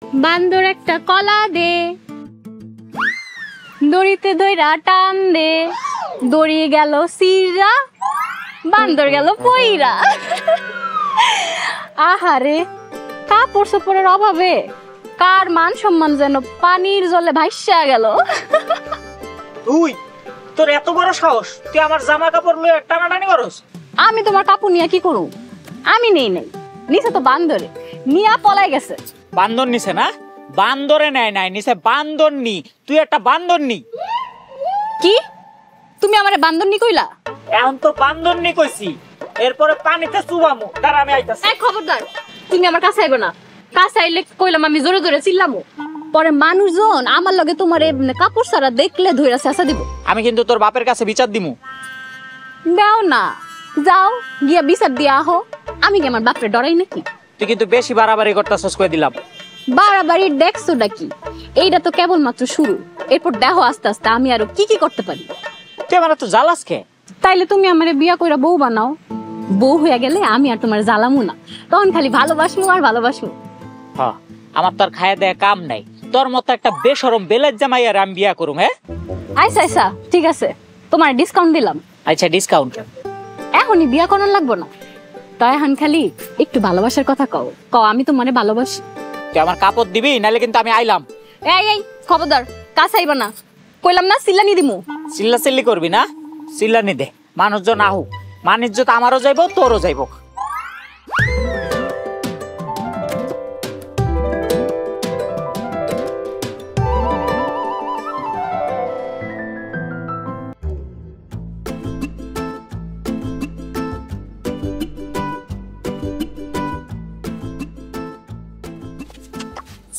বান্দর একটা কলা দে, দড়িতে দইরা টান দে, দড়ি গেল সিরা, বান্দর গেল পইরা। আহারে, কাপড় চোপড়ের অভাবে কার মান সম্মান যেন পানির জলে ভাইসা গেল। তুই তোর এত বড় সাহস, তুই আমার জামা কাপড় লয়ে টানাটানি করস? আমি তোমার কাপড় নিয়ে কি করু? আমি নেই নেই, নিচে তো বান্দরে নিয়া পলাই গেছে। বান্দর নিছে না? বান্দরে নাই নাই নিছে বান্দর নি। তুই একটা বান্দর নি। কি তুমি আমারে বান্দর নি কইলা? এখন তো বান্দর নি কইছি, এরপরে পানিতে চুবামু। দাঁড়া আমি আইতাছি। এই খবরদার, তুমি আমার কাছে আইবে না। কাছে আইলে কইলাম আমি জোরে জোরে চিল্লামু, পরে মানুষজন আমার লগে তোমার কাপড় সারা দেখলে ধইরা চেঁচা দিব। আমি কিন্তু তোর বাপের কাছে বিচার দিমু। দাও না, যাও গিয়া বিচার দিয়া আহো। আমি কি আমার বাপরে ডরাই নাকি? তুই কিন্তু বেশি বাড়াবাড়ি করতাছস কই দিলাম। বাড়াবাড়ি দেখছোটা কি? এইটা তো কেবলমাত্র শুরু, এরপর দেখো আস্তে আস্তে আমি আরো কি কি করতে পারি। তুই আমার তো জ্বালাস কে? তাইলে তুমি আমারে বিয়া কইরা বউ বানাও। বউ হয়ে গেলে আমি আর তোমার জ্বালামু না, তখন খালি ভালোবাসমু আর ভালোবাসমু। হ্যাঁ, আমার তো আর খায়া দেয়া কাম নাই। তোর মতো একটা বেশরম বেলের জামাই আর আমি বিয়া করুম। হ্যাঁ আচ্ছা আচ্ছা ঠিক আছে, তোমার ডিসকাউন্ট দিলাম। আচ্ছা, ডিসকাউন্ট এখনই বিয়া করার লাগবো না, তাই এখন খালি একটু ভালোবাসার কথা কও। কও আমি তোমারে ভালোবাসি। তুই আমার কাপড় দিবি, নাহলে কিন্তু আমি আইলাম। এই এই খবরদার, কাছে আইবা না, কইলাম না চিল্লানি দিমু। চিল্লা চিল্লি করবি না? চিল্লানি দে, মানুষজন আহুক। মানিজ্যত আমারও যাইব, তোরও যাইব।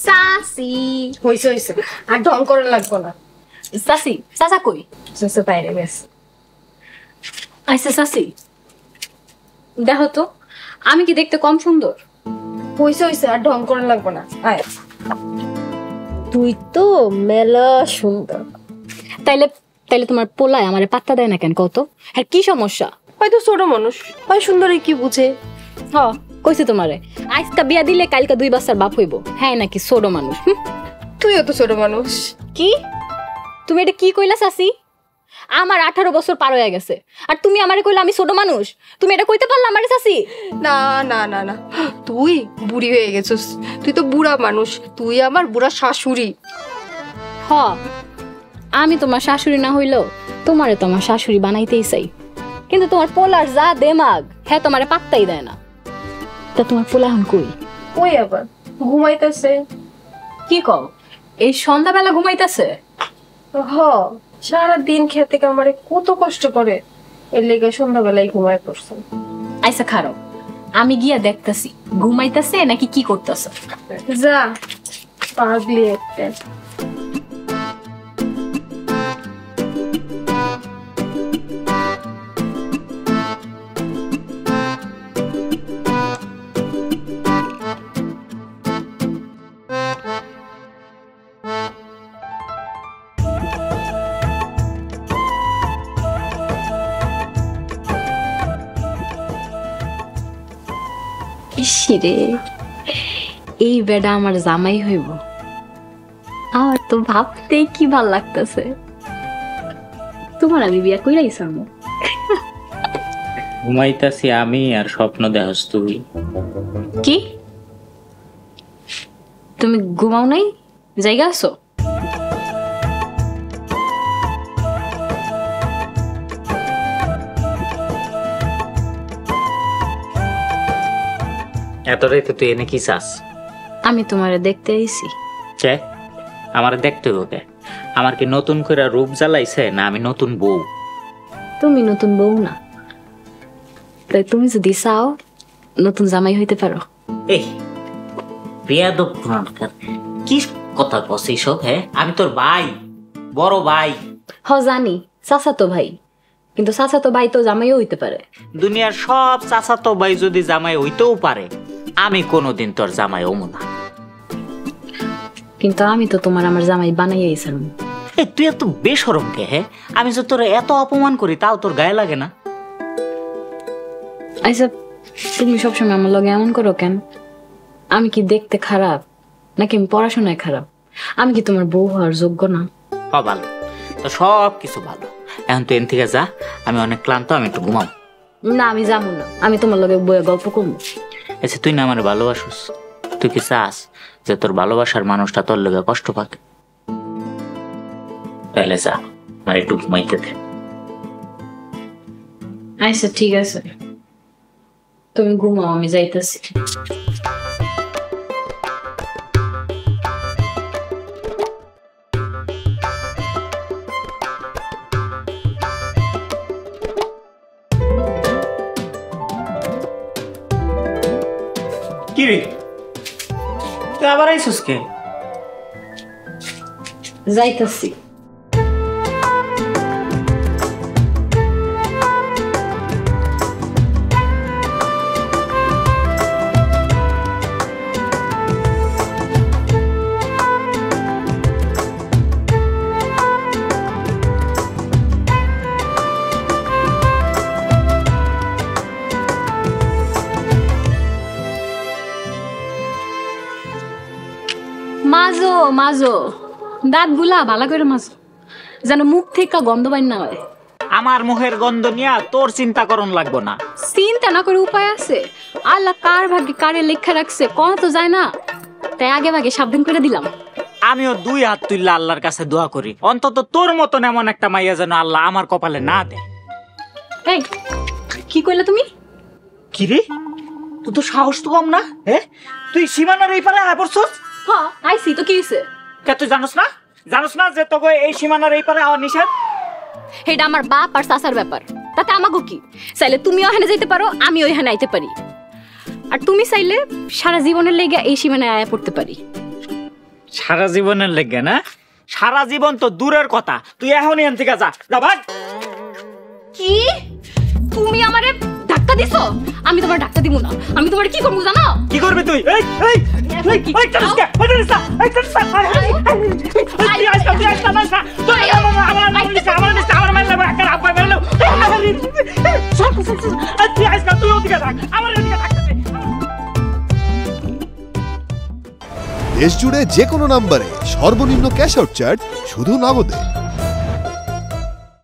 সাসি হইছে হইছে, আর ঢং করে লাগবো না। সাসি, চাচা কই? চাচা বাইরে গেছে। আচ্ছা সাসি, দেখো তো আমি কি দেখতে কম সুন্দর? হইছে হইছে, আর ঢং করে লাগবো না। আয়, তুই তো মেলা সুন্দর। তাইলে তাইলে তোমার পোলায় আমারে পাত্তা দেয় না কেন কত? আর কি সমস্যা? হয়তো ছোট মানুষ, হয় সুন্দরী কি বুঝে। হ কইছে তোমারে, আজকা বিয়া দিলে কালকা 2 বাচ্চার বাপ হইব। হ্যাঁ নাকি ছোট মানুষ? তুইও তো ছোট মানুষ। কি তুমি এটা কি কইলা চাচি? আমার 18 বছর পার হয়ে গেছে, আর তুমি আমারে কইলা আমি ছোট মানুষ? তুমি এটা কইতে পারলা আমারে চাচি? না না না না, তুই বুড়ি হয়ে গেছিস। তুই তো বুড়া মানুষ, তুই আমার বুড়া শাশুড়ি। হ, আমি তোমার শাশুড়ি না হইলেও তোমারে তো আমার শাশুড়ি বানাইতেই চাই, কিন্তু তোমার পোলার যা দেমাগ, হ্যাঁ তোমারে পাত্তাই দেয় না। তা তোমার পোলা এখন কই? ওই আবার ঘুমাইতেছে। কি কও, এই সন্ধ্যাবেলা ঘুমাইতেছে? হ, সারাদিন খেতে আমারে কত কষ্ট করে, এর লেগে সন্ধ্যাবেলায় ঘুমায় পড়ছে। আইসা খারো, আমি গিয়া দেখতাছি ঘুমাইতেছে নাকি কি করতেছে। যা পাগলি একটা। ইসিরে, এই বেডা আমার জামাই হইব, আমার তো ভাবতেই কি ভাল লাগতেছে। তোমার আমি বিয়া কইরাইছাম। ঘুমাইতাছি আমি আর স্বপ্ন দেখস তুই। কি তুমি ঘুমাও নাই, জায়গা আছো? এত রাতে তুই এনে কি চাস? আমি তোমারে দেখতে আইছি। চে, আমার দেখতে হবে। আমার কি নতুন করে রূপ জ্বালাইছে, না আমি নতুন বউ? তুমি নতুন বউ না, তাই তুমি যদি চাও নতুন জামাই হইতে পারো। এই বেয়াদব পুরানকার, কি কথা কস এইসব? হ্যাঁ, আমি তোর ভাই, বড় ভাই। হ জানি, চাচাতো ভাই, কিন্তু চাচাতো ভাই তো জামাইও হইতে পারে। দুনিয়ার সব চাচাতো ভাই যদি জামাই হইতেও পারে, আমি কোনোদিন তোর জামাই হবো না। কিন্তু আমি তো তোমার আমার জামাই বানাইয়াইছিলাম। এই তুই এত বেশরম কে? হ্যাঁ, আমি যে তোর এত অপমান করি তাও তোর গায়ে লাগে না? আচ্ছা তুমি সবসময় আমার লগে এমন করো কেন? আমি কি দেখতে খারাপ নাকি আমি পড়াশোনায় খারাপ? আমি কি তোমার বউ হওয়ার যোগ্য না? ভালো, তো সব কিছু ভালো। এখন তুই এন থেকে যা, আমি অনেক ক্লান্ত, আমি একটু ঘুমাও। না, আমি যাবো না, আমি তোমার লগে বইয়ে গল্প করবো। আচ্ছা, তুই না আমার ভালোবাসিস, তুই কি চাস যে তোর ভালোবাসার মানুষটা তোর লগে কষ্ট পাক? তাহলে যা, আমার একটু ঘুমাইতে দে। আচ্ছা ঠিক আছে, তুমি ঘুমাও, আমি যাইতেছি। কি রে, তুই আবার আইসুস কে? যাইতেছি। মাজো মাজো, দাঁত গুলা ভালো করে মাজো, যেন মুখ থেকে গন্ধ বাইর না হয়। আমার মুখের গন্ধ নিয়া তোর চিন্তা করন লাগবো না। চিন্তা না করে উপায় আছে? আল্লাহ কার ভাগ্যে কারে লেখা রাখছে কোন তো যায় না, তাই আগে ভাগে সাবধান করে দিলাম। আমিও 2 হাত তুললে আল্লাহর কাছে দোয়া করি, অন্তত তোর মতন এমন একটা মাইয়া যেন আল্লাহ আমার কপালে না দেয়। এই কি কইলা তুমি? কি রে, তুই তো সাহস তো কম না, হ্যাঁ? তুই সীমানার এই পারে আয় পড়ছস? হ্যাঁ আইছি তো, কি হইছে? কে তুই জানোস না? জানোস না যে তোকে এই সীমানার এই পারে আওয়া নিষেধ? এটা আমার বাপ আর চাচার ব্যাপার, তাতে আমাকে কি? চাইলে তুমি ওখানে যাইতে পারো, আমি ওইখানে আইতে পারি। আর তুমি চাইলে সারা জীবনের লেগে এই সীমানায় আয়া পড়তে পারি। সারা জীবনের লেগে না? সারা জীবন তো দূরের কথা, তুই এখনই এখান থেকে যা, যা ভাগ। কি তুমি আমারে ধাক্কা দিছো? আমি তোমার ধাক্কা দিব না, আমি তোমার কি করবো জানো? কি করবি তুই? এই এই এই কি এই চলিস কে? এই চলিস না, এই চলিস না, তুই আইসা তুই আমার মারলে একটা আপা মারলো, তুই আইসা তুই ওদিকে থাক, আমার এদিকে থাকতে দে। দেশ জুড়ে যে কোনো নম্বরে সর্বনিম্ন ক্যাশ আউট চার্জ শুধু নগদে।